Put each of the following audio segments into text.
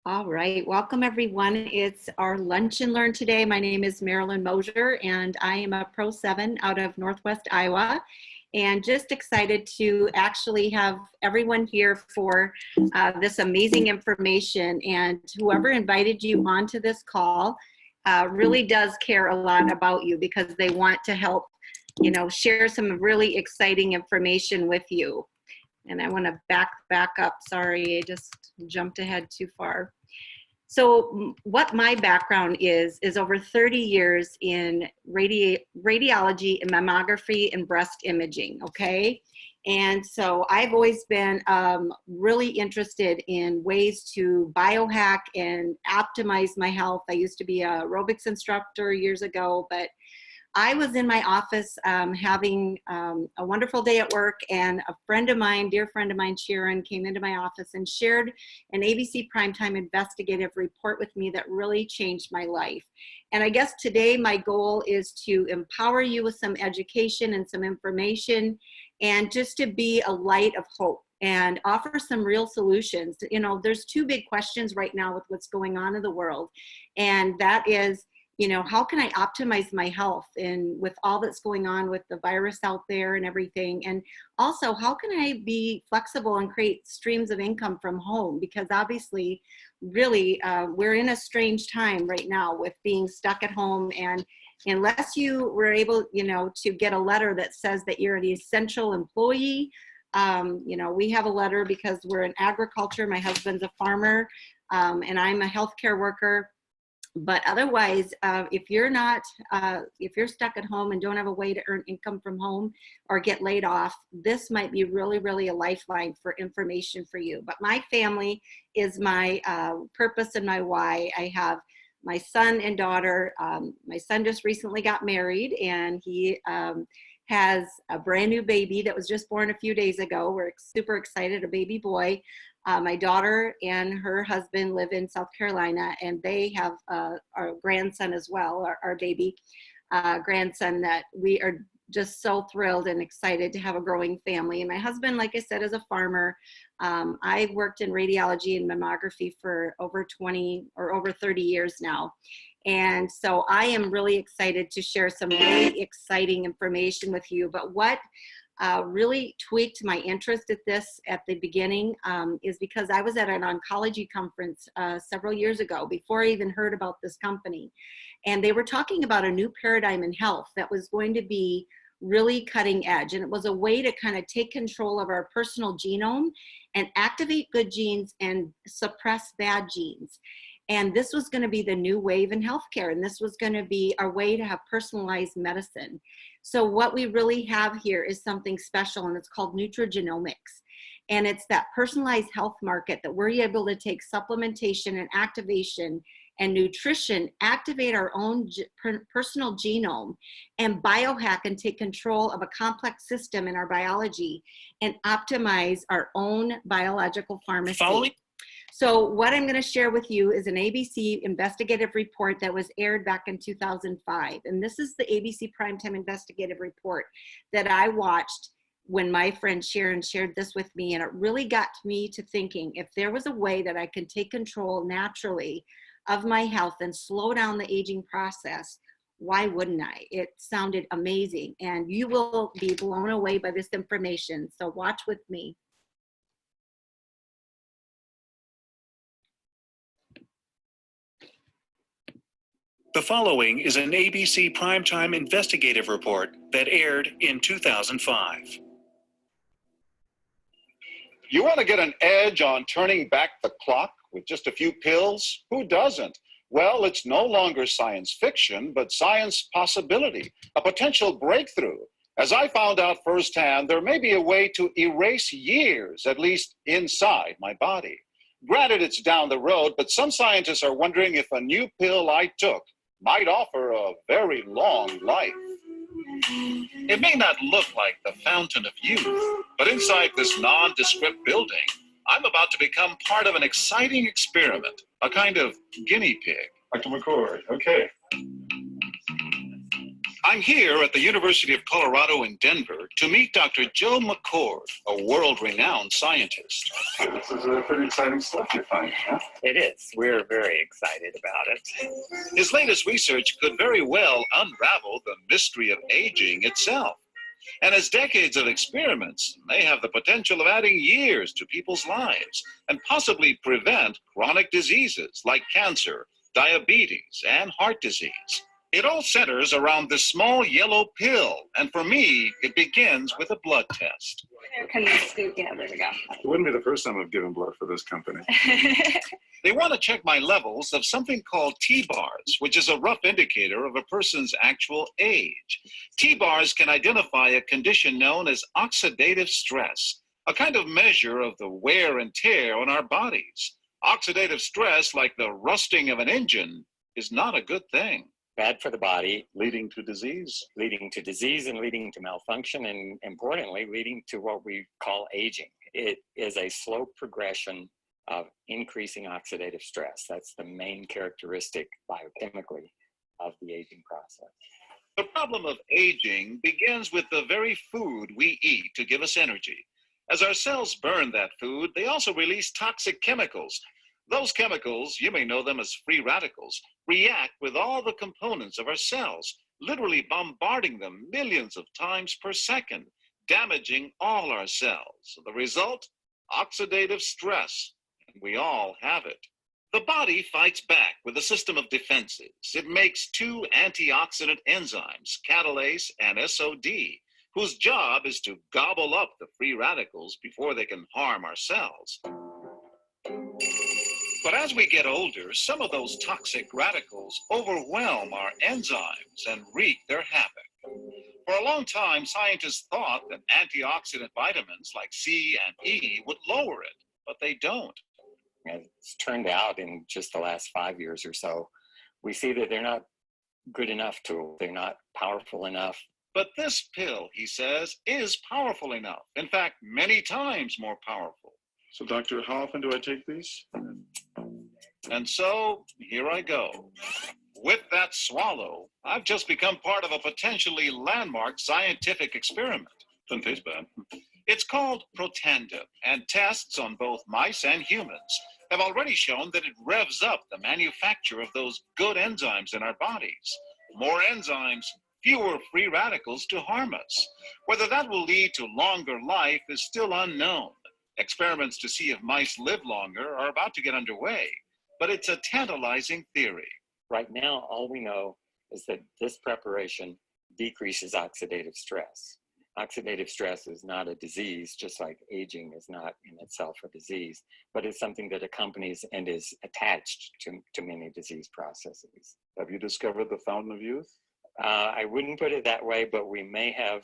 All right, welcome everyone. It's our Lunch and Learn today. My name is Marilyn Moser and I am a Pro 7 out of Northwest Iowa, and just excited to actually have everyone here for this amazing information. And whoever invited you onto this call really does care a lot about you, because they want to help, share some really exciting information with you. And I want to back up. Sorry, I just jumped ahead too far. So what my background is over 30 years in radiology and mammography and breast imaging, okay? And so I've always been really interested in ways to biohack and optimize my health. I used to be an aerobics instructor years ago, but I was in my office having a wonderful day at work, and a friend of mine, dear friend of mine, Sharon, came into my office and shared an ABC Primetime investigative report with me that really changed my life. And I guess today my goal is to empower you with some education and some information, and just to be a light of hope and offer some real solutions. There's two big questions right now with what's going on in the world, and that is, how can I optimize my health and with all that's going on with the virus out there and everything? And also, how can I be flexible and create streams of income from home? Because obviously, really, we're in a strange time right now with being stuck at home. And unless you were able, to get a letter that says that you're an essential employee, we have a letter because we're in agriculture. My husband's a farmer, and I'm a healthcare worker. But otherwise, if you're stuck at home and don't have a way to earn income from home or get laid off, this might be really, really a lifeline for information for you. But my family is my purpose and my why. I have my son and daughter. My son just recently got married, and he has a brand new baby that was just born a few days ago. We're super excited, a baby boy. My daughter and her husband live in South Carolina, and they have our grandson as well, our baby grandson, that we are just so thrilled and excited to have a growing family. And my husband, like I said, is a farmer. I've worked in radiology and mammography for over 20 or over 30 years now. And so I am really excited to share some really exciting information with you. But what really tweaked my interest at this at the beginning is because I was at an oncology conference several years ago, before I even heard about this company. And they were talking about a new paradigm in health that was going to be really cutting edge. And it was a way to kind of take control of our personal genome and activate good genes and suppress bad genes. And this was going to be the new wave in healthcare. And this was going to be our way to have personalized medicine. So what we really have here is something special, and it's called nutrigenomics. And it's that personalized health market that we're able to take supplementation and activation and nutrition, activate our own personal genome, and biohack and take control of a complex system in our biology and optimize our own biological pharmacy. So what I'm going to share with you is an ABC investigative report that was aired back in 2005. And this is the ABC Primetime Investigative Report that I watched when my friend Sharon shared this with me. And it really got me to thinking, if there was a way that I could take control naturally of my health and slow down the aging process, why wouldn't I? It sounded amazing. And you will be blown away by this information. So watch with me. The following is an ABC Primetime Investigative Report that aired in 2005. You want to get an edge on turning back the clock with just a few pills? Who doesn't? Well, it's no longer science fiction, but science possibility, a potential breakthrough. As I found out firsthand, there may be a way to erase years, at least inside my body. Granted, it's down the road, but some scientists are wondering if a new pill I took might offer a very long life. It may not look like the fountain of youth, but inside this nondescript building, I'm about to become part of an exciting experiment, a kind of guinea pig. Dr. McCord, okay. I'm here at the University of Colorado in Denver to meet Dr. Joe McCord, a world-renowned scientist. This is pretty exciting stuff you're finding, huh? It is. We're very excited about it. His latest research could very well unravel the mystery of aging itself. And his decades of experiments may have the potential of adding years to people's lives and possibly prevent chronic diseases like cancer, diabetes, and heart disease. It all centers around this small yellow pill, and for me, it begins with a blood test. Can we scoot? Yeah, there we go. It wouldn't be the first time I've given blood for this company. They want to check my levels of something called T-bars, which is a rough indicator of a person's actual age. T-bars can identify a condition known as oxidative stress, a kind of measure of the wear and tear on our bodies. Oxidative stress, like the rusting of an engine, is not a good thing. Bad for the body, Leading to disease. leading to disease and leading to malfunction, and importantly, leading to what we call aging. It is a slow progression of increasing oxidative stress. That's the main characteristic biochemically of the aging process. The problem of aging begins with the very food we eat to give us energy. As our cells burn that food, they also release toxic chemicals. Those chemicals, you may know them as free radicals, react with all the components of our cells, literally bombarding them millions of times per second, damaging all our cells. The result? Oxidative stress. And we all have it. The body fights back with a system of defenses. It makes two antioxidant enzymes, catalase and SOD, whose job is to gobble up the free radicals before they can harm our cells. But as we get older, some of those toxic radicals overwhelm our enzymes and wreak their havoc. For a long time, scientists thought that antioxidant vitamins like C and E would lower it, but they don't. And it's turned out in just the last 5 years or so, we see that they're not good enough tools. They're not powerful enough. But this pill, he says, is powerful enough. In fact, many times more powerful. So, doctor, how often do I take these? And so, here I go. With that swallow, I've just become part of a potentially landmark scientific experiment. Doesn't taste bad. It's called Protandim, and tests on both mice and humans have already shown that it revs up the manufacture of those good enzymes in our bodies. More enzymes, fewer free radicals to harm us. Whether that will lead to longer life is still unknown. Experiments to see if mice live longer are about to get underway, but it's a tantalizing theory. Right now, all we know is that this preparation decreases oxidative stress. Oxidative stress is not a disease, just like aging is not in itself a disease, but it's something that accompanies and is attached to many disease processes. Have you discovered the fountain of youth? I wouldn't put it that way, but we may have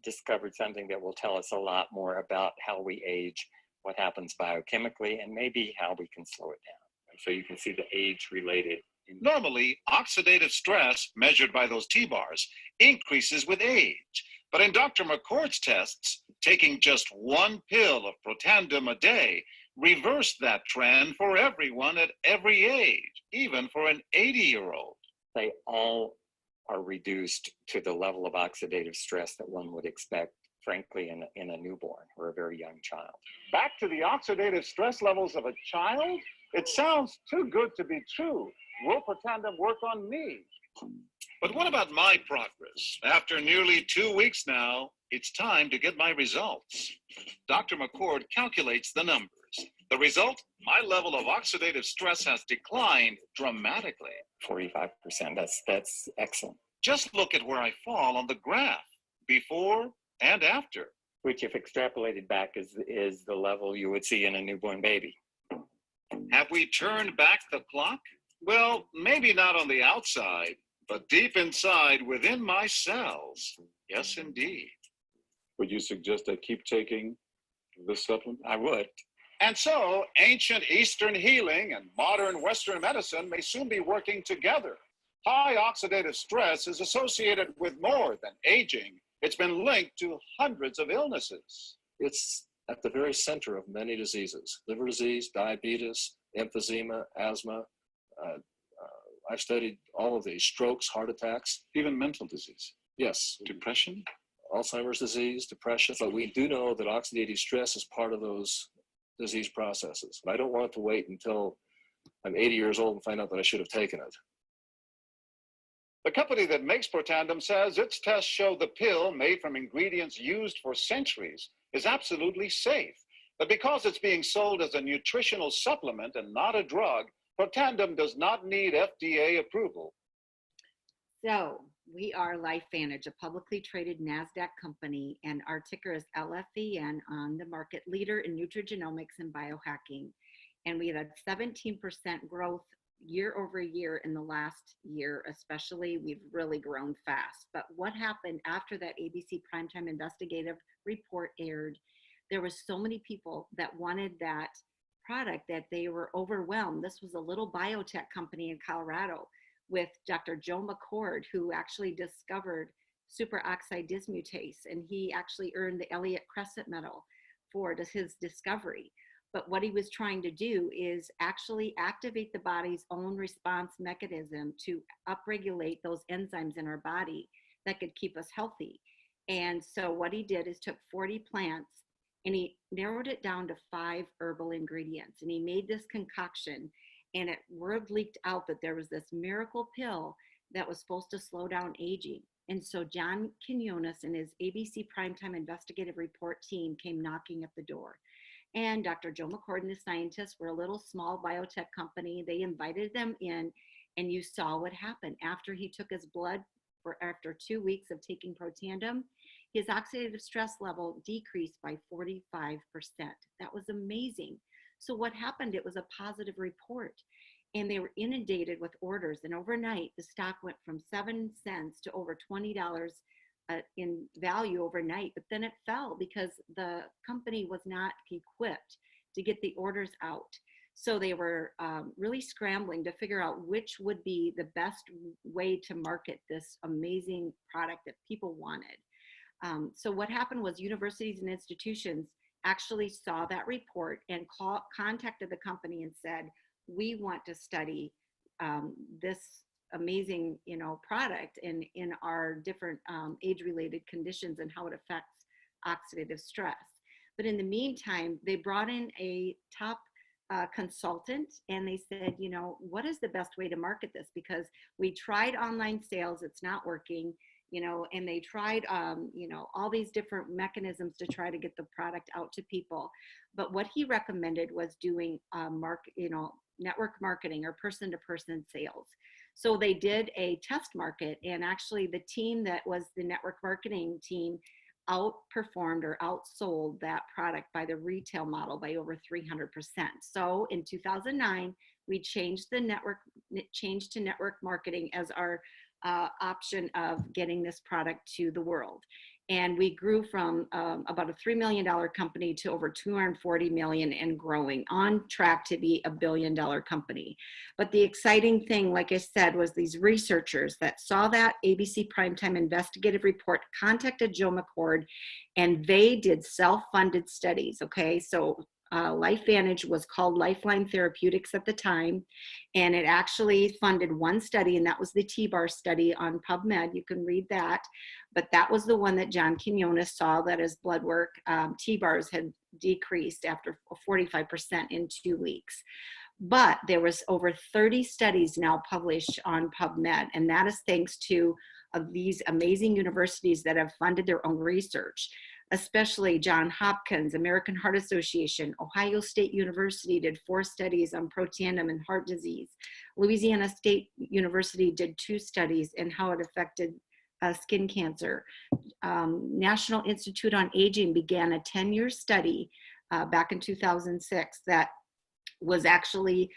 discovered something that will tell us a lot more about how we age, what happens biochemically, and maybe how we can slow it down. So you can see the age-related. Normally, oxidative stress, measured by those T-bars, increases with age. But in Dr. McCord's tests, taking just one pill of Protandim a day reversed that trend for everyone at every age, even for an 80-year-old. They all are reduced to the level of oxidative stress that one would expect, frankly, in a newborn or a very young child. Back to the oxidative stress levels of a child? It sounds too good to be true. Will Protandim work on me? But what about my progress? After nearly 2 weeks now, it's time to get my results. Dr. McCord calculates the numbers. The result? My level of oxidative stress has declined dramatically. 45%, that's excellent. Just look at where I fall on the graph, before and after. Which, if extrapolated back, is the level you would see in a newborn baby. Have we turned back the clock? Well, maybe not on the outside, but deep inside within my cells. Yes, indeed. Would you suggest I keep taking this supplement? I would. And so, ancient Eastern healing and modern Western medicine may soon be working together. High oxidative stress is associated with more than aging. It's been linked to hundreds of illnesses. It's at the very center of many diseases: liver disease, diabetes, emphysema, asthma, I've studied all of these: strokes, heart attacks, Even mental disease, yes, depression. Alzheimer's disease, depression. But we do know that oxidative stress is part of those disease processes. But I don't want it to wait until I'm 80 years old and find out that I should have taken it. The company that makes Protandim says its tests show the pill, made from ingredients used for centuries, is absolutely safe. But because it's being sold as a nutritional supplement and not a drug, Protandim does not need FDA approval. So we are LifeVantage, a publicly traded NASDAQ company, and our ticker is LFVN, on the market leader in nutrigenomics and biohacking. And we had 17% growth year over year in the last year, especially. We've really grown fast. But what happened after that ABC Primetime Investigative Report aired, there was so many people that wanted that product that they were overwhelmed. This was a little biotech company in Colorado with Dr. Joe McCord, who actually discovered superoxide dismutase, and he actually earned the Elliott Crescent Medal for his discovery. But what he was trying to do is actually activate the body's own response mechanism to upregulate those enzymes in our body that could keep us healthy. And so what he did is took 40 plants and he narrowed it down to 5 herbal ingredients. And he made this concoction, and word leaked out that there was this miracle pill that was supposed to slow down aging. And so John Quinones and his ABC Primetime Investigative Report team came knocking at the door. And Dr. Joe McCord and the scientists were a little small biotech company. They invited them in, and you saw what happened. After he took his blood after 2 weeks of taking Protandim, his oxidative stress level decreased by 45%. That was amazing. So what happened? It was a positive report, and they were inundated with orders. And overnight, the stock went from 7 cents to over $20 in value overnight. But then it fell because the company was not equipped to get the orders out. So they were really scrambling to figure out which would be the best way to market this amazing product that people wanted. So what happened was universities and institutions actually saw that report and contacted the company and said, we want to study this amazing, product in our different age-related conditions and how it affects oxidative stress. But in the meantime, they brought in a top consultant, and they said, what is the best way to market this? Because we tried online sales, it's not working. And they tried, all these different mechanisms to try to get the product out to people. But what he recommended was doing network marketing or person-to-person sales. So they did a test market, and actually the team that was the network marketing team outperformed or outsold that product by the retail model by over 300%. So in 2009, we changed to network marketing as our option of getting this product to the world. And we grew from about a $3 million company to over $240 million and growing, on track to be a $1 billion company. But the exciting thing, like I said, was these researchers that saw that ABC Primetime Investigative Report contacted Joe McCord, and they did self-funded studies, okay? So LifeVantage was called Lifeline Therapeutics at the time, and it actually funded one study, and that was the T-bar study on PubMed. You can read that, but that was the one that John Quinones saw that his blood work, T-bars had decreased after 45% in 2 weeks. But there was over 30 studies now published on PubMed, and that is thanks to these amazing universities that have funded their own research. Especially Johns Hopkins, American Heart Association, Ohio State University did 4 studies on Protandim and heart disease. Louisiana State University did 2 studies in how it affected skin cancer. National Institute on Aging began a 10-year study back in 2006 that was actually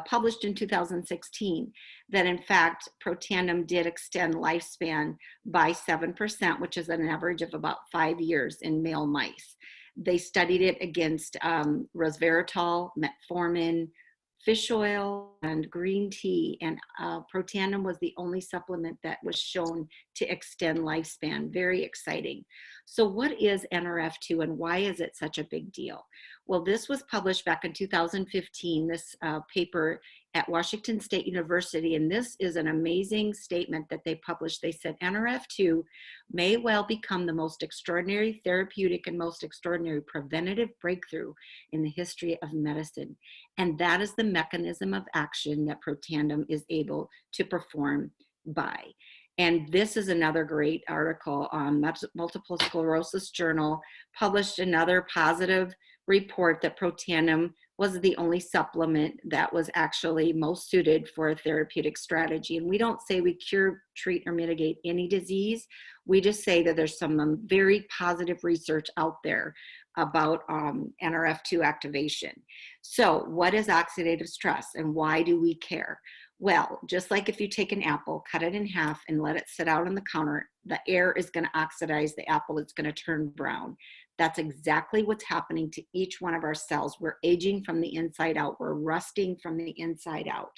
published in 2016, that in fact Protandim did extend lifespan by 7%, which is an average of about 5 years in male mice. They studied it against resveratrol, metformin, fish oil, and green tea, and Protandim was the only supplement that was shown to extend lifespan. Very exciting. So what is NRF2 and why is it such a big deal? Well, this was published back in 2015, this paper at Washington State University, and this is an amazing statement that they published. They said NRF2 may well become the most extraordinary therapeutic and most extraordinary preventative breakthrough in the history of medicine. And that is the mechanism of action that Protandim is able to perform by. And this is another great article on Multiple Sclerosis Journal, published another positive report that Protandim was the only supplement that was actually most suited for a therapeutic strategy. And we don't say we cure, treat, or mitigate any disease. We just say that there's some very positive research out there about NRF2 activation. So what is oxidative stress and why do we care? Well, just like if you take an apple, cut it in half and let it sit out on the counter, the air is going to oxidize the apple. It's going to turn brown. That's exactly what's happening to each one of our cells. We're aging from the inside out. We're rusting from the inside out.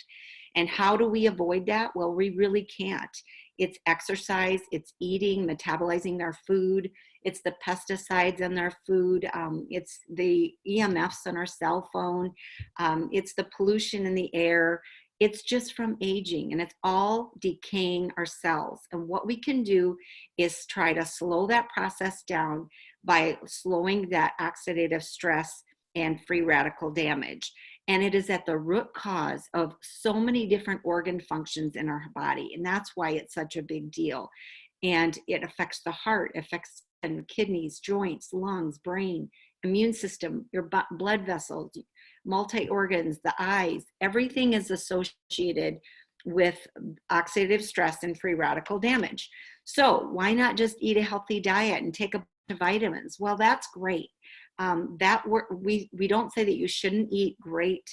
And how do we avoid that? Well, we really can't. It's exercise, it's eating, metabolizing our food, it's the pesticides in our food, it's the EMFs on our cell phone, it's the pollution in the air. It's just from aging, and it's all decaying our cells. And what we can do is try to slow that process down by slowing that oxidative stress and free radical damage. And it is at the root cause of so many different organ functions in our body. And that's why it's such a big deal. And it affects the heart, affects the kidneys, joints, lungs, brain, immune system, your blood vessels, multi-organs, the eyes. Everything is associated with oxidative stress and free radical damage. So why not just eat a healthy diet and take a bunch of vitamins? Well, that's great. We don't say that you shouldn't eat great,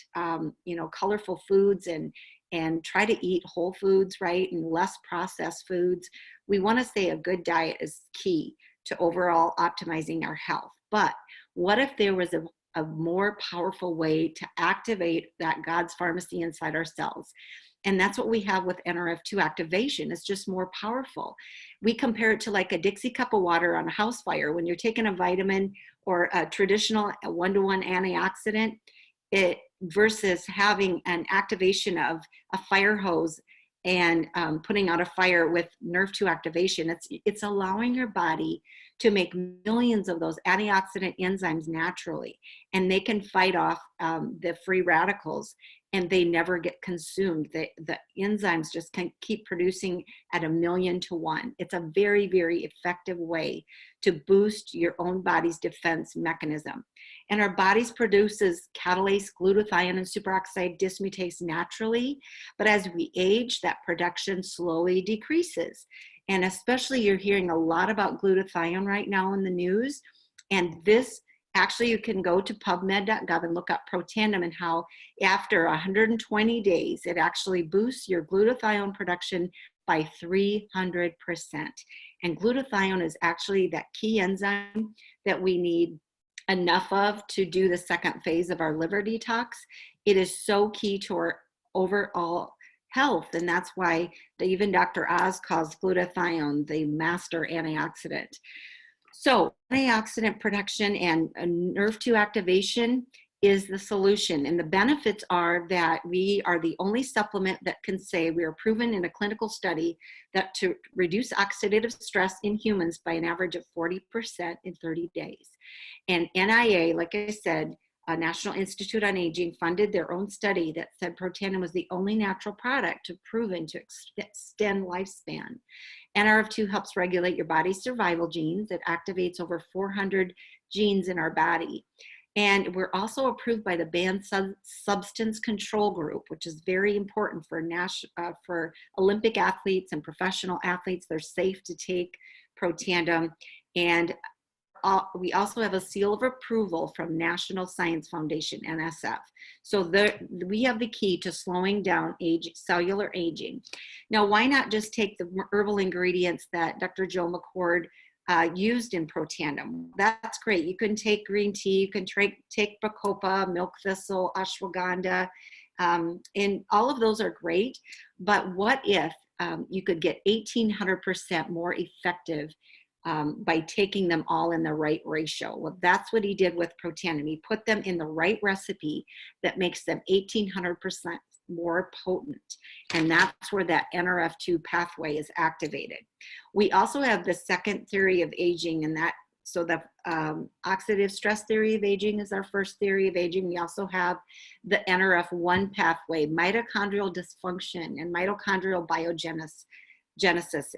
colorful foods and try to eat whole foods, right, and less processed foods. We want to say a good diet is key to overall optimizing our health. But what if there was a more powerful way to activate that God's pharmacy inside our cells? And that's what we have with NRF2 activation. It's just more powerful. We compare it to like a Dixie cup of water on a house fire. When you're taking a vitamin or a traditional one-to-one antioxidant, versus having an activation of a fire hose and putting out a fire with NRF2 activation, it's allowing your body to make millions of those antioxidant enzymes naturally, and they can fight off the free radicals, and they never get consumed. The enzymes just can keep producing at 1,000,000 to 1. It's a very, very effective way to boost your own body's defense mechanism. And our bodies produces catalase, glutathione, and superoxide dismutase naturally, but as we age, that production slowly decreases. And especially you're hearing a lot about glutathione right now in the news, and this actually, you can go to pubmed.gov and look up Protandim and how after 120 days, it actually boosts your glutathione production by 300%. And glutathione is actually that key enzyme that we need enough of to do the second phase of our liver detox. It is so key to our overall health, and that's why even Dr. Oz calls glutathione the master antioxidant. So antioxidant production and NRF2 activation is the solution. And the benefits are that we are the only supplement that can say we are proven in a clinical study that to reduce oxidative stress in humans by an average of 40% in 30 days. And NIA, like I said, National Institute on Aging, funded their own study that said Protandim was the only natural product proven to extend lifespan. NRF2 helps regulate your body's survival genes. It activates over 400 genes in our body. And we're also approved by the Banned Substance Control Group, which is very important for Olympic athletes and professional athletes. They're safe to take Protandim. And we also have a seal of approval from National Science Foundation, NSF. So we have the key to slowing down cellular aging. Now, why not just take the herbal ingredients that Dr. Joe McCord used in Protandim? That's great. You can take green tea, you can take bacopa, milk thistle, ashwagandha, and all of those are great. But what if you could get 1,800% more effective by taking them all in the right ratio? Well, that's what he did with Protandim. He put them in the right recipe that makes them 1,800% more potent. And that's where that NRF2 pathway is activated. We also have the second theory of aging, and that, so the oxidative stress theory of aging is our first theory of aging. We also have the NRF1 pathway, mitochondrial dysfunction and mitochondrial biogenesis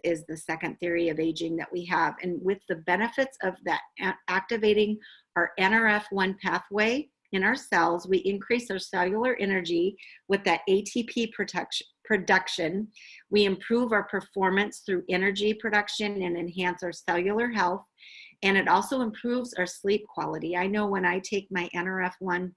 is the second theory of aging that we have. And with the benefits of that activating our NRF1 pathway in our cells, we increase our cellular energy with that ATP production. We improve our performance through energy production and enhance our cellular health. And it also improves our sleep quality. I know when I take my NRF1,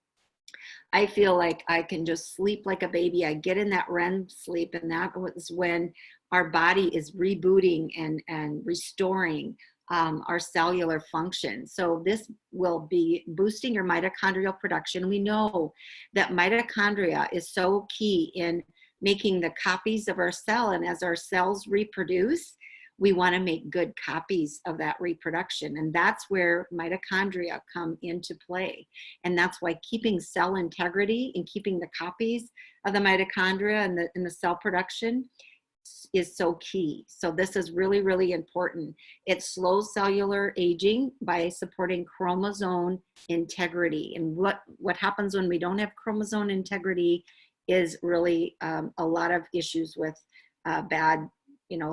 I feel like I can just sleep like a baby. I get in that REM sleep, and that was when our body is rebooting and restoring our cellular function. So this will be boosting your mitochondrial production. We know that mitochondria is so key in making the copies of our cell, and as our cells reproduce, we want to make good copies of that reproduction. And that's where mitochondria come into play. And that's why keeping cell integrity and keeping the copies of the mitochondria and the cell production is so key. So this is really, really important. It slows cellular aging by supporting chromosome integrity. And what happens when we don't have chromosome integrity is really a lot of issues with bad,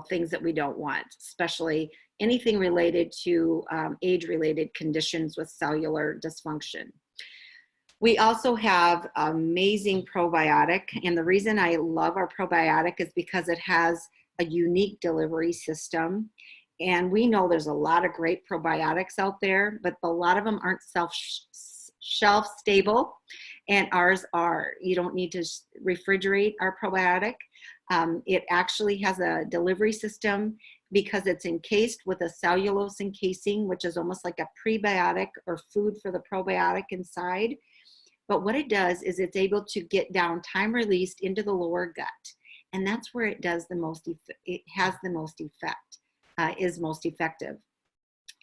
things that we don't want, especially anything related to age-related conditions with cellular dysfunction. We also have amazing probiotic, and the reason I love our probiotic is because it has a unique delivery system. And we know there's a lot of great probiotics out there, but a lot of them aren't shelf stable, and ours are. You don't need to refrigerate our probiotic. It actually has a delivery system because it's encased with a cellulose encasing, which is almost like a prebiotic or food for the probiotic inside. But what it does is it's able to get down time released into the lower gut. And that's where it does the most, it has the most effect, is most effective.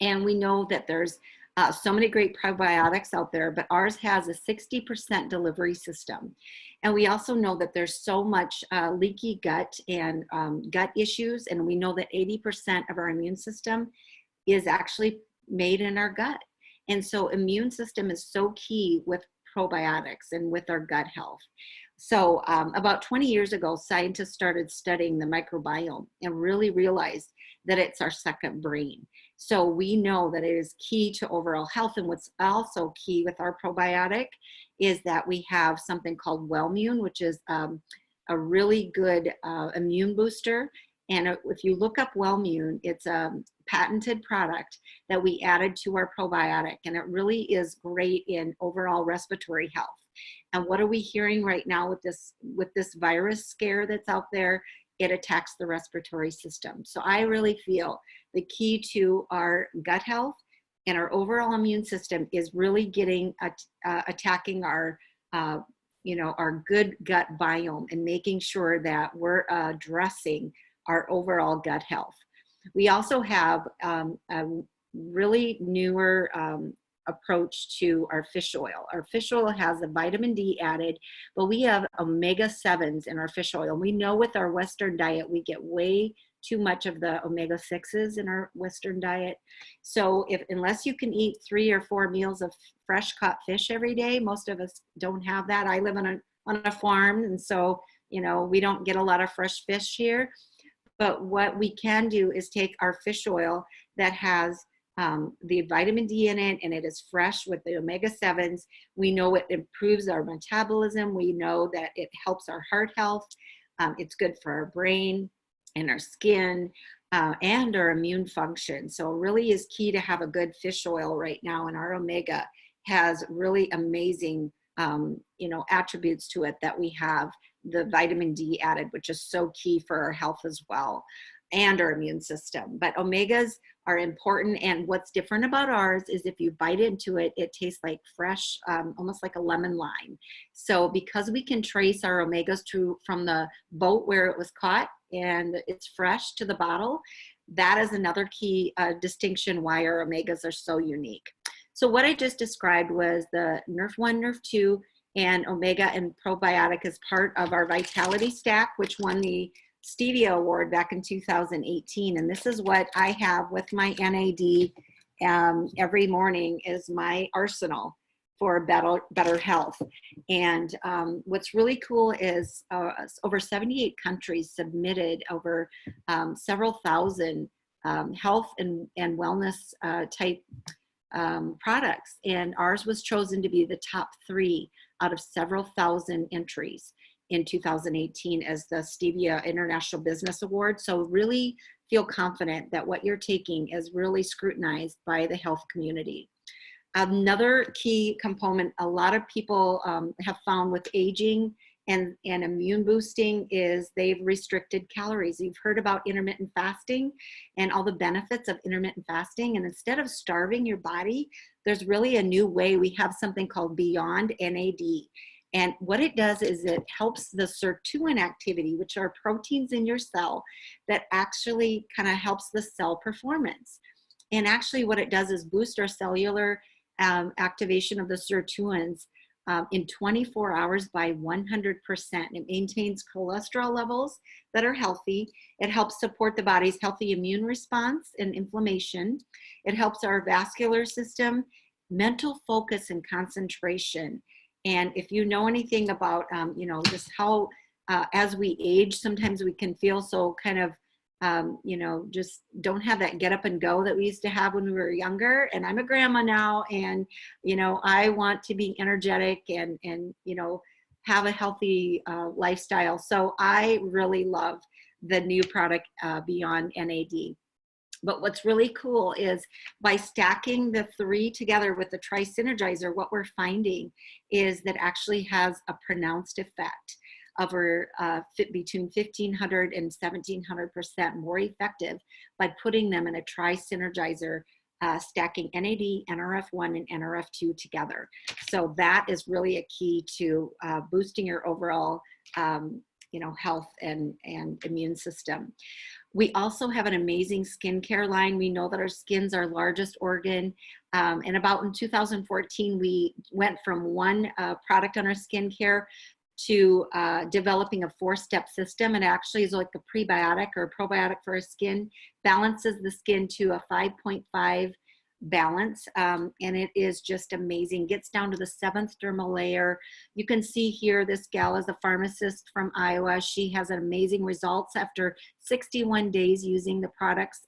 And we know that there's so many great probiotics out there, but ours has a 60% delivery system. And we also know that there's so much leaky gut and gut issues. And we know that 80% of our immune system is actually made in our gut. And so immune system is so key with probiotics and with our gut health. So about 20 years ago, scientists started studying the microbiome and really realized that it's our second brain. So we know that it is key to overall health. And what's also key with our probiotic is that we have something called Wellmune, which is a really good immune booster. And if you look up Wellmune, it's a patented product that we added to our probiotic, and it really is great in overall respiratory health. And what are we hearing right now with this virus scare that's out there? It attacks the respiratory system. So I really feel the key to our gut health and our overall immune system is really getting attacking our our good gut biome and making sure that we're addressing our overall gut health. We also have a really newer approach to our fish oil. Our fish oil has a vitamin D added, but we have omega-7s in our fish oil. We know with our Western diet, we get way too much of the omega-6s in our Western diet. So unless you can eat 3 or 4 meals of fresh caught fish every day, most of us don't have that. I live on a farm, and so we don't get a lot of fresh fish here. But what we can do is take our fish oil that has the vitamin D in it, and it is fresh with the omega-7s. We know it improves our metabolism. We know that it helps our heart health. It's good for our brain and our skin and our immune function. So it really is key to have a good fish oil right now. And our omega has really amazing, attributes to it that we have the vitamin D added, which is so key for our health as well and our immune system. But omegas are important, and what's different about ours is if you bite into it, it tastes like fresh, almost like a lemon lime. So because we can trace our omegas from the boat where it was caught and it's fresh to the bottle, that is another key distinction why our omegas are so unique. So what I just described was the NRF1, NRF2, And omega and probiotic is part of our Vitality Stack, which won the Stevia Award back in 2018. And this is what I have with my NAD every morning is my arsenal for better health. And what's really cool is over 78 countries submitted over several thousand health and wellness type products. And ours was chosen to be the top 3 out of several thousand entries in 2018 as the Stevia International Business Award. So really feel confident that what you're taking is really scrutinized by the health community. Another key component a lot of people have found with aging and immune boosting is they've restricted calories. You've heard about intermittent fasting and all the benefits of intermittent fasting. And instead of starving your body, there's really a new way. We have something called Beyond NAD. And what it does is it helps the sirtuin activity, which are proteins in your cell that actually kind of helps the cell performance. And actually what it does is boost our cellular activation of the sirtuins in 24 hours by 100%. It maintains cholesterol levels that are healthy. It helps support the body's healthy immune response and inflammation. It helps our vascular system, mental focus and concentration. And if you know anything about, just how as we age, sometimes we can feel so kind of, just don't have that get up and go that we used to have when we were younger. And I'm a grandma now, and, I want to be energetic and have a healthy lifestyle. So I really love the new product Beyond NAD. But what's really cool is by stacking the 3 together with the Tri-Synergizer, what we're finding is that actually has a pronounced effect over between 1,500 and 1,700% more effective by putting them in a Tri-Synergizer, stacking NAD, NRF1, and NRF2 together. So that is really a key to boosting your overall health and immune system. We also have an amazing skincare line. We know that our skin's our largest organ. And about in 2014, we went from one product on our skincare to developing a 4-step system. And actually is like a prebiotic or probiotic for our skin, balances the skin to a 5.5 balance. And it is just amazing. Gets down to the 7th dermal layer. You can see here, this gal is a pharmacist from Iowa. She has amazing results after 61 days using the products,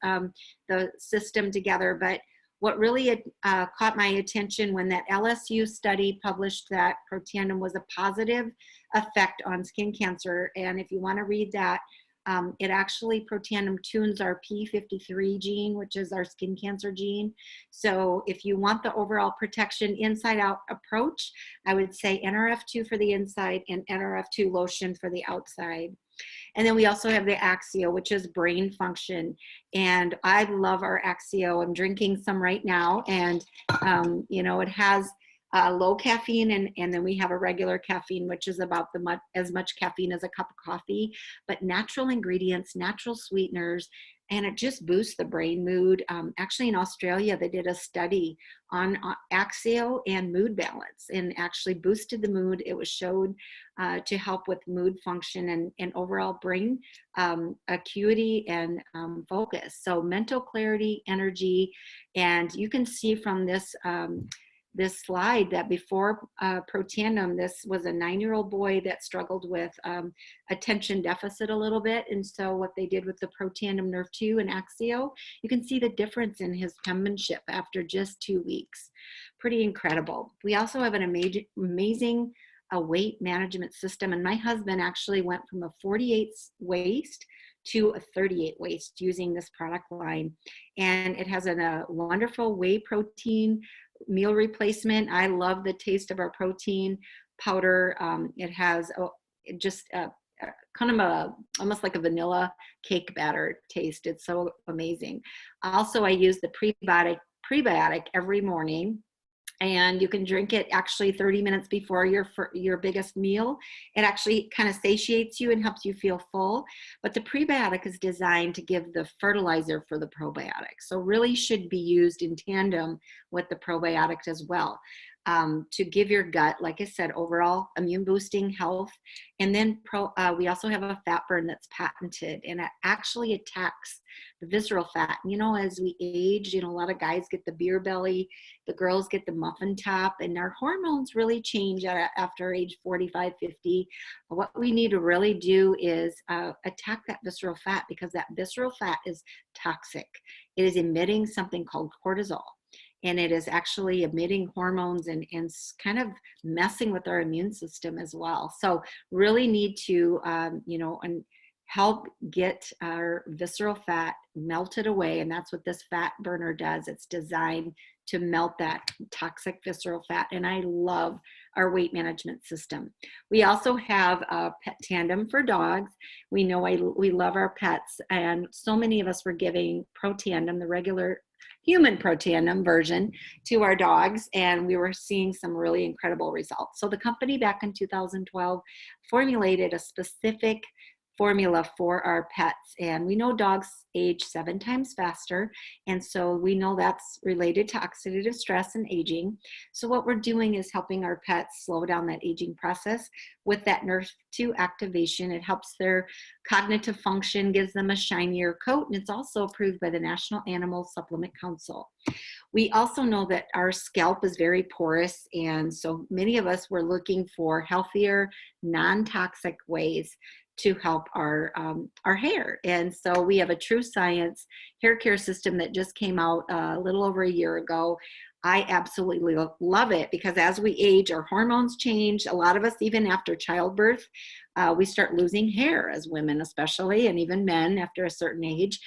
the system together. But what really caught my attention when that LSU study published that Protandim was a positive effect on skin cancer. And if you want to read that, it actually, Protandim tunes our P53 gene, which is our skin cancer gene. So if you want the overall protection inside out approach, I would say NRF2 for the inside and NRF2 lotion for the outside. And then we also have the Axio, which is brain function. And I love our Axio. I'm drinking some right now. And, it has low caffeine, and then we have a regular caffeine, which is about as much caffeine as a cup of coffee, but natural ingredients, natural sweeteners, and it just boosts the brain mood. Actually, in Australia, they did a study on Axio and mood balance, and actually boosted the mood. It was showed to help with mood function and overall brain acuity and focus. So mental clarity, energy, and you can see from this this slide that before Protandim, this was a 9-year-old boy that struggled with attention deficit a little bit. And so what they did with the Protandim Nerve 2 and Axio, you can see the difference in his penmanship after just 2 weeks. Pretty incredible. We also have an amazing weight management system. And my husband actually went from a 48 waist to a 38 waist using this product line. And it has a wonderful whey protein meal replacement. I love the taste of our protein powder. It has kind of almost like a vanilla cake batter taste. It's so amazing. Also, I use the prebiotic every morning. And you can drink it actually 30 minutes before your biggest meal. It actually kind of satiates you and helps you feel full. But the prebiotic is designed to give the fertilizer for the probiotic. So really should be used in tandem with the probiotic as well. to give your gut, like I said, overall immune boosting health. And then we also have a fat burn that's patented, and it actually attacks the visceral fat. You know, as we age, a lot of guys get the beer belly, the girls get the muffin top, and our hormones really change after age 45, 50. What we need to really do is attack that visceral fat, because that visceral fat is toxic. It is emitting something called cortisol. And it is actually emitting hormones and kind of messing with our immune system as well. So really need to, and help get our visceral fat melted away. And that's what this fat burner does. It's designed to melt that toxic visceral fat. And I love our weight management system. We also have a pet tandem for dogs. We know we love our pets, and so many of us were giving Pro Tandem, the regular human Pro Tandem version, to our dogs, and we were seeing some really incredible results. So the company back in 2012 formulated a specific formula for our pets, and we know dogs age 7 times faster, and so we know that's related to oxidative stress and aging. So what we're doing is helping our pets slow down that aging process with that NRF2 activation. It helps their cognitive function, gives them a shinier coat, and it's also approved by the National Animal Supplement Council. We also know that our scalp is very porous, and so many of us were looking for healthier, non-toxic ways to help our hair. And so we have a True Science hair care system that just came out a little over a year ago. I absolutely love it, because as we age, our hormones change. A lot of us, even after childbirth, we start losing hair as women, especially, and even men after a certain age.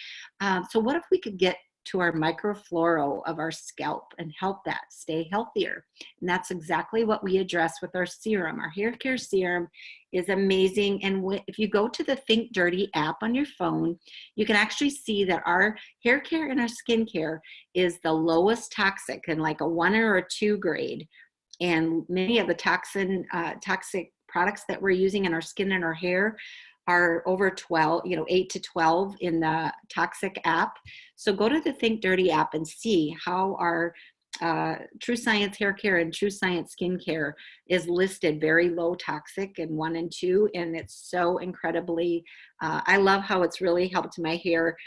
So what if we could get to our microflora of our scalp and help that stay healthier? And that's exactly what we address with our serum. Our hair care serum is amazing. And if you go to the Think Dirty app on your phone, you can actually see that our hair care and our skin care is the lowest toxic, in like a 1 or a 2 grade. And many of the toxic products that we're using in our skin and our hair are over 12, 8 to 12 in the toxic app. So go to the Think Dirty app and see how our True Science hair care and True Science skin care is listed very low toxic in 1 and 2. And it's so incredibly, I love how it's really helped my hair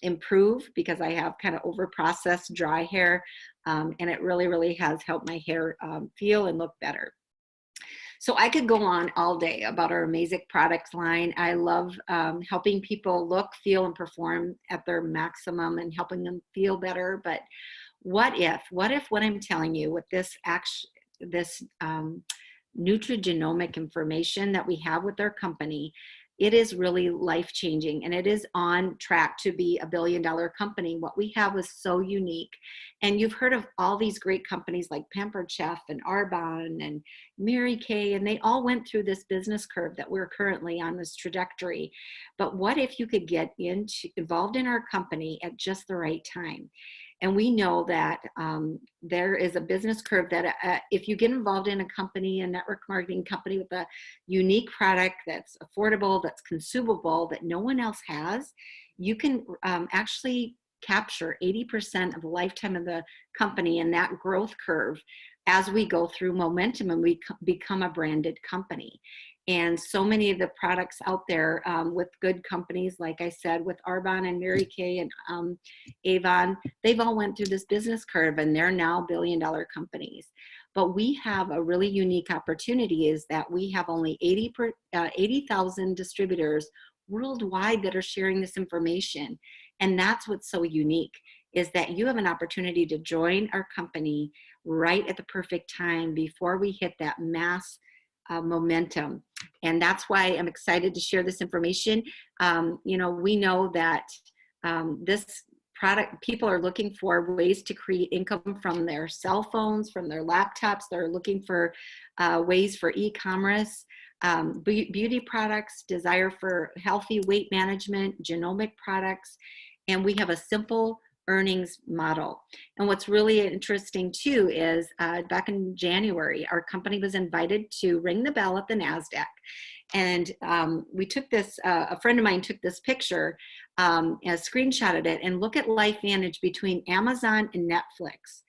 improve, because I have kind of over processed dry hair. And it really, really has helped my hair feel and look better. So I could go on all day about our amazing products line. I love helping people look, feel, and perform at their maximum and helping them feel better. But what if what I'm telling you with this nutrigenomic information that we have with our company, it is really life-changing, and it is on track to be a billion-dollar company. What we have is so unique. And you've heard of all these great companies like Pampered Chef and Arbonne and Mary Kay, and they all went through this business curve that we're currently on this trajectory. But what if you could get involved in our company at just the right time? And we know that there is a business curve that if you get involved in a company, a network marketing company with a unique product that's affordable, that's consumable, that no one else has, you can actually capture 80% of the lifetime of the company in that growth curve as we go through momentum and we become a branded company. And so many of the products out there with good companies, like I said, with Arbonne and Mary Kay and Avon, they've all went through this business curve, and they're now billion-dollar companies. But we have a really unique opportunity, is that we have only 80,000 distributors worldwide that are sharing this information. And that's what's so unique, is that you have an opportunity to join our company right at the perfect time before we hit that mass momentum. And that's why I'm excited to share this information. We know that this product, people are looking for ways to create income from their cell phones, from their laptops. They're looking for ways for e-commerce, beauty products, desire for healthy weight management, genomic products. And we have a simple earnings model. And what's really interesting too is back in January, our company was invited to ring the bell at the NASDAQ. And we took this, a friend of mine took this picture, and screenshotted it, and look at LifeVantage between Amazon and Netflix.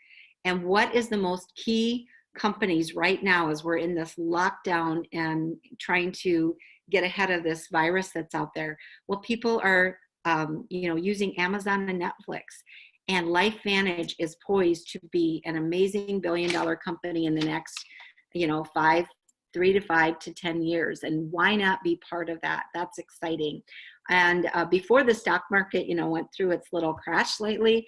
And what is the most key companies right now as we're in this lockdown and trying to get ahead of this virus that's out there? Well, people are, using Amazon and Netflix. And LifeVantage is poised to be an amazing billion-dollar company in the next, 3 to 5 to 10 years. And why not be part of that? That's exciting. And before the stock market, went through its little crash lately,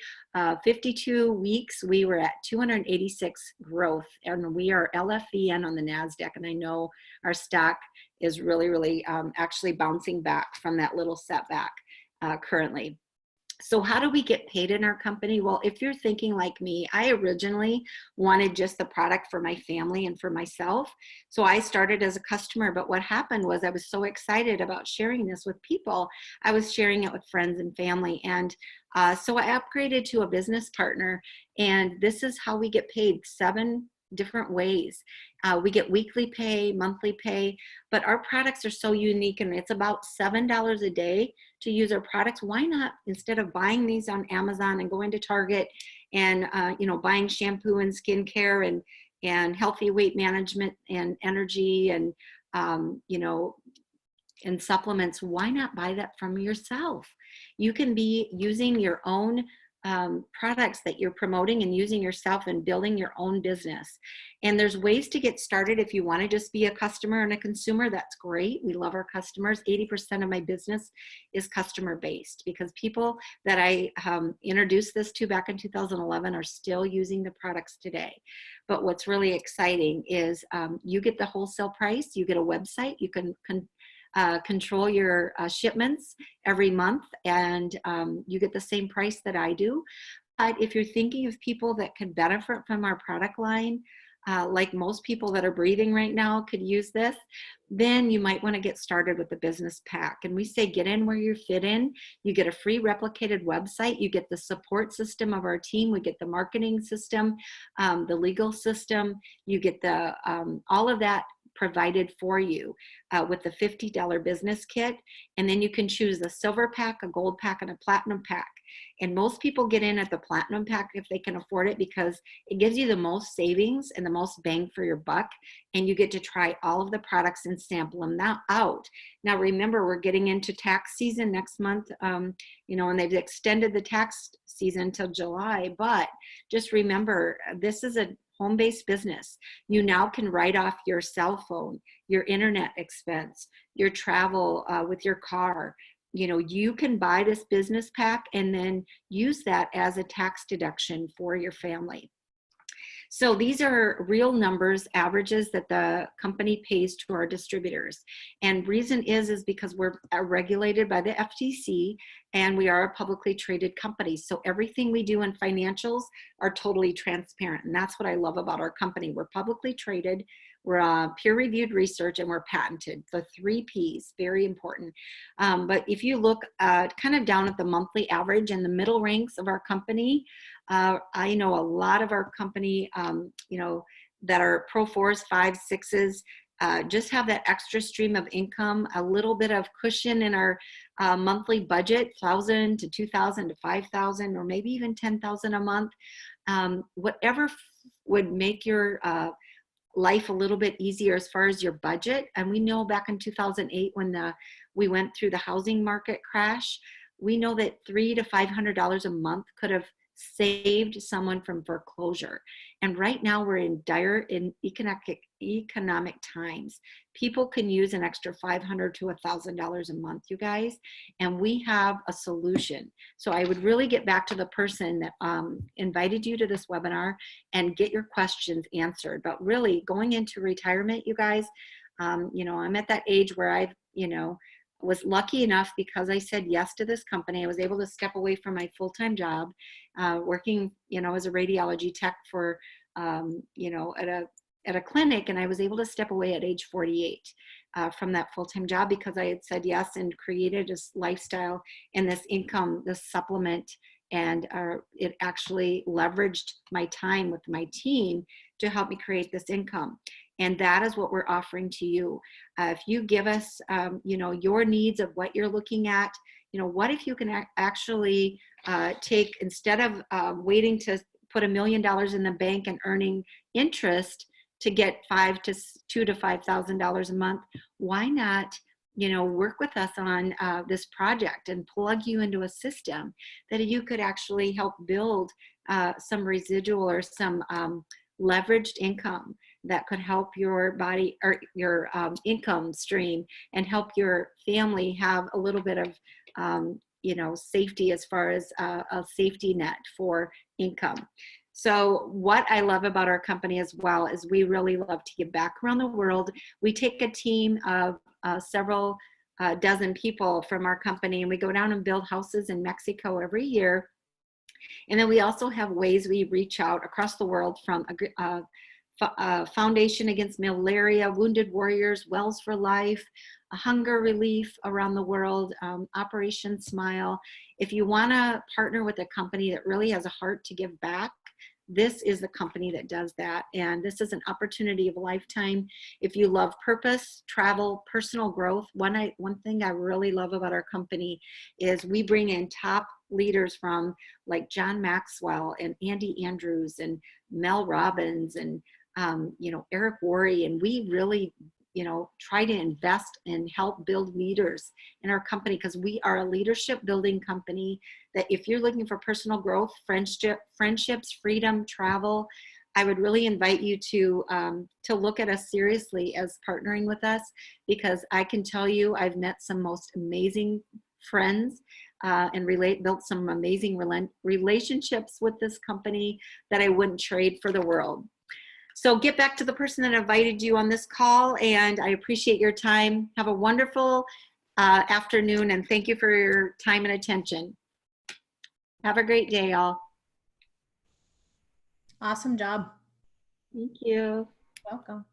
52 weeks, we were at 286 growth, and we are LFVN on the NASDAQ. And I know our stock is really, really actually bouncing back from that little setback currently. So how do we get paid in our company? Well, if you're thinking like me, I originally wanted just the product for my family and for myself. So I started as a customer, but what happened was I was so excited about sharing this with people. I was sharing it with friends and family. And so I upgraded to a business partner, and this is how we get paid, 7 different ways. We get weekly pay, monthly pay, but our products are so unique, and it's about $7 a day to use our products. Why not, instead of buying these on Amazon and going to Target and buying shampoo and skincare and healthy weight management and energy and and supplements, why not buy that from yourself? You can be using your own products that you're promoting and using yourself and building your own business. And there's ways to get started. If you want to just be a customer and a consumer, that's great. We love our customers. 80% of my business is customer based, because people that I introduced this to back in 2011 are still using the products today. But what's really exciting is you get the wholesale price, you get a website, you can control your shipments every month, and you get the same price that I do. But if you're thinking of people that could benefit from our product line, like most people that are breathing right now could use this, then you might want to get started with the business pack. And we say get in where you fit in. You get a free replicated website. You get the support system of our team. We get the marketing system, the legal system. You get the all of that provided for you with the $50 business kit. And then you can choose a silver pack, a gold pack, and a platinum pack. And most people get in at the platinum pack if they can afford it, because it gives you the most savings and the most bang for your buck. And you get to try all of the products and sample them out. Now, remember, we're getting into tax season next month, and they've extended the tax season till July. But just remember, this is a home-based business. You now can write off your cell phone, your internet expense, your travel with your car. You can buy this business pack and then use that as a tax deduction for your family. So these are real numbers, averages that the company pays to our distributors. And reason is because we're regulated by the FTC, and we are a publicly traded company. So everything we do in financials are totally transparent. And that's what I love about our company. We're publicly traded, we're peer-reviewed research, and we're patented. The 3 Ps, very important. But if you look kind of down at the monthly average and the middle ranks of our company, I know a lot of our company, that are Pro 4s, 5s, 6s, just have that extra stream of income, a little bit of cushion in our monthly budget, $1,000 to $2,000 to $5,000, or maybe even $10,000 a month. Whatever would make your life a little bit easier as far as your budget. And we know back in 2008 when we went through the housing market crash, we know that $300 to $500 a month could have saved someone from foreclosure. And right now we're in dire economic times. People can use an extra $500 to $1,000 a month, you guys, and we have a solution. So I would really get back to the person that invited you to this webinar and get your questions answered. But really, going into retirement, you guys, I'm at that age where I've, was lucky enough, because I said yes to this company. I was able to step away from my full-time job, working, as a radiology tech for, at a clinic, and I was able to step away at age 48 from that full-time job, because I had said yes and created this lifestyle and this income, this supplement, and it actually leveraged my time with my team to help me create this income. And that is what we're offering to you. If you give us, your needs of what you're looking at, what if you can actually take, instead of waiting to put $1 million in the bank and earning interest to get $2,000 to $5,000 a month. Why not, work with us on this project and plug you into a system that you could actually help build some residual or some leveraged income that could help your body or your income stream and help your family have a little bit of safety as far as a safety net for income. So what I love about our company as well is we really love to give back around the world. We take a team of several dozen people from our company, and we go down and build houses in Mexico every year. And then we also have ways we reach out across the world, from Foundation Against Malaria, Wounded Warriors, Wells for Life, hunger relief around the world, Operation Smile. If you want to partner with a company that really has a heart to give back, this is the company that does that. And this is an opportunity of a lifetime. If you love purpose, travel, personal growth, one thing I really love about our company is we bring in top leaders from like John Maxwell and Andy Andrews and Mel Robbins and Eric Worre, and we really try to invest and help build leaders in our company, because we are a leadership building company that if you're looking for personal growth, friendships, freedom, travel, I would really invite you to look at us seriously as partnering with us, because I can tell you I've met some most amazing friends and built some amazing relationships with this company that I wouldn't trade for the world. So get back to the person that invited you on this call, and I appreciate your time. Have a wonderful afternoon, and thank you for your time and attention. Have a great day, all. Awesome job. Thank you. Welcome.